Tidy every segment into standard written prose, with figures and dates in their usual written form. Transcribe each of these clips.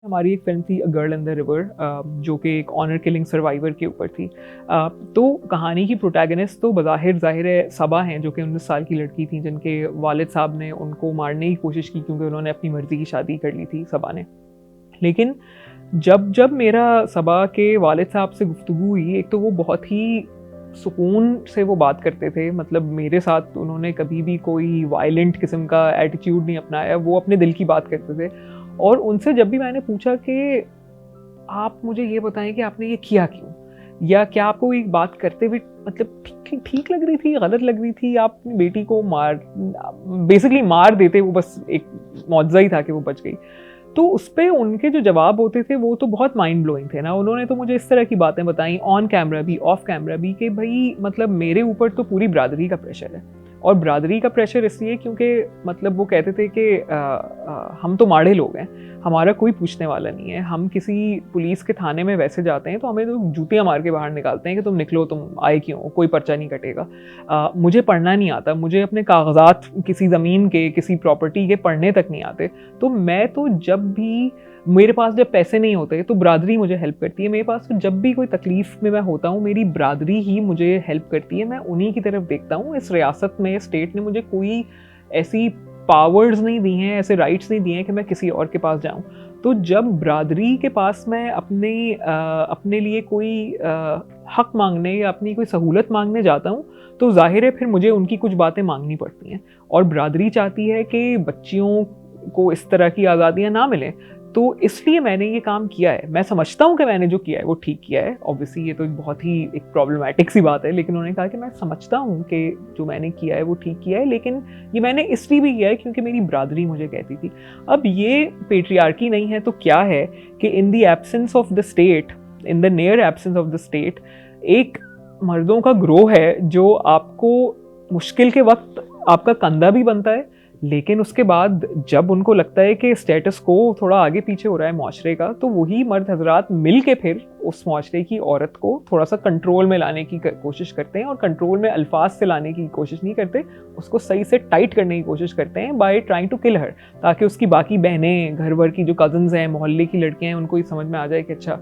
हमारी एक फ़िल्म थी a girl in the river, जो कि एक ऑनर किलिंग सर्वाइवर के ऊपर थी। तो कहानी की प्रोटैगनिस्ट तो ज़ाहिर है सबा हैं, जो कि 19 साल की लड़की थी जिनके वालिद साहब ने उनको मारने की कोशिश की क्योंकि उन्होंने अपनी मर्ज़ी की शादी कर ली थी सबा ने। लेकिन जब मेरा सबा के वालिद साहब से गुफ्तगू हुई, एक तो वो बहुत ही सुकून से वो बात करते थे, मतलब मेरे साथ उन्होंने कभी भी कोई वायलेंट किस्म का एटीट्यूड नहीं अपनाया, वो अपने दिल की बात करते थे। और उनसे जब भी मैंने पूछा कि आप मुझे ये बताएँ कि आपने ये किया क्यों? या क्या आपको ये बात करते हुए मतलब ठीक ठीक लग रही थी, गलत लग रही थी? आप अपनी बेटी को बेसिकली मार देते, वो बस एक मौजज़ा ही था कि वो बच गई। तो उसपे उनके जो जवाब होते थे वो तो बहुत माइंड ब्लोइंग थे ना। उन्होंने तो मुझे इस तरह की बातें बताई ऑन कैमरा भी, ऑफ कैमरा भी, कि भई मतलब मेरे ऊपर तो पूरी बिरादरी का प्रेशर है। और बिरादरी का प्रेशर इसलिए क्योंकि मतलब वो कहते थे कि हम तो माड़े लोग हैं, हमारा कोई पूछने वाला नहीं है। हम किसी पुलिस के थाने में वैसे जाते हैं तो हमें तो जूतियाँ मार के बाहर निकालते हैं कि तुम निकलो, तुम आए क्यों? कोई पर्चा नहीं कटेगा। मुझे पढ़ना नहीं आता, मुझे अपने कागज़ात किसी ज़मीन के, किसी प्रॉपर्टी के पढ़ने तक नहीं आते। तो मैं तो जब भी मेरे पास जब पैसे नहीं होते तो बिरादरी मुझे हेल्प करती है। मेरे पास तो जब भी कोई तकलीफ़ में मैं होता हूँ, मेरी बिरादरी ही मुझे हेल्प करती है। मैं उन्हीं की तरफ देखता हूँ। इस रियासत में, स्टेट ने मुझे कोई ऐसी पावर्स नहीं दी हैं, ऐसे राइट्स नहीं दिए हैं कि मैं किसी और के पास जाऊँ। तो जब बिरादरी के पास मैं अपने लिए कोई हक माँगने या अपनी कोई सहूलत माँगने जाता हूँ, तो ज़ाहिर है फिर मुझे उनकी कुछ बातें माँगनी पड़ती हैं। और बिरादरी चाहती है कि बच्चियों को इस तरह की आज़ादियाँ ना मिलें। तो इसलिए मैंने ये काम किया है। मैं समझता हूँ कि मैंने जो किया है वो ठीक किया है। ऑब्वियसली ये तो बहुत ही एक प्रॉब्लमैटिक सी बात है, लेकिन उन्होंने कहा कि मैं समझता हूँ कि जो मैंने किया है वो ठीक किया है, लेकिन ये मैंने इसलिए भी किया है क्योंकि मेरी बिरादरी मुझे कहती थी। अब ये पेट्रियार्की नहीं है तो क्या है कि in the absence of the state, in the near absence of the state, एक मर्दों का ग्रोह है जो आपको मुश्किल के वक़्त आपका कंधा भी बनता है, लेकिन उसके बाद जब उनको लगता है कि स्टेटस को थोड़ा आगे पीछे हो रहा है माशरे का, तो वही मर्द हजरात मिल के फिर उस माशरे की औरत को थोड़ा सा कंट्रोल में लाने की कोशिश करते हैं। और कंट्रोल में अल्फाज से लाने की कोशिश नहीं करते, उसको सही से टाइट करने की कोशिश करते हैं बाय ट्राइंग टू किल हर, ताकि उसकी बाकी बहनें, घर भर की जो कजन्स हैं, मोहल्ले की लड़कियां हैं, उनको ये समझ में आ जाए कि अच्छा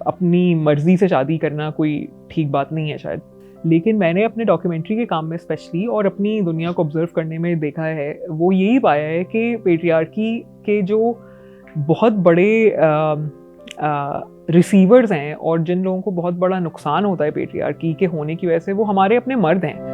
अपनी मर्जी से शादी करना कोई ठीक बात नहीं है शायद। लेकिन मैंने अपने डॉक्यूमेंट्री के काम में स्पेशली और अपनी दुनिया को ऑब्ज़र्व करने में देखा है, वो यही पाया है कि पेट्रियार्की के जो बहुत बड़े रिसीवर्स हैं और जिन लोगों को बहुत बड़ा नुकसान होता है पेट्रियार्की के होने की वजह से, वो हमारे अपने मर्द हैं।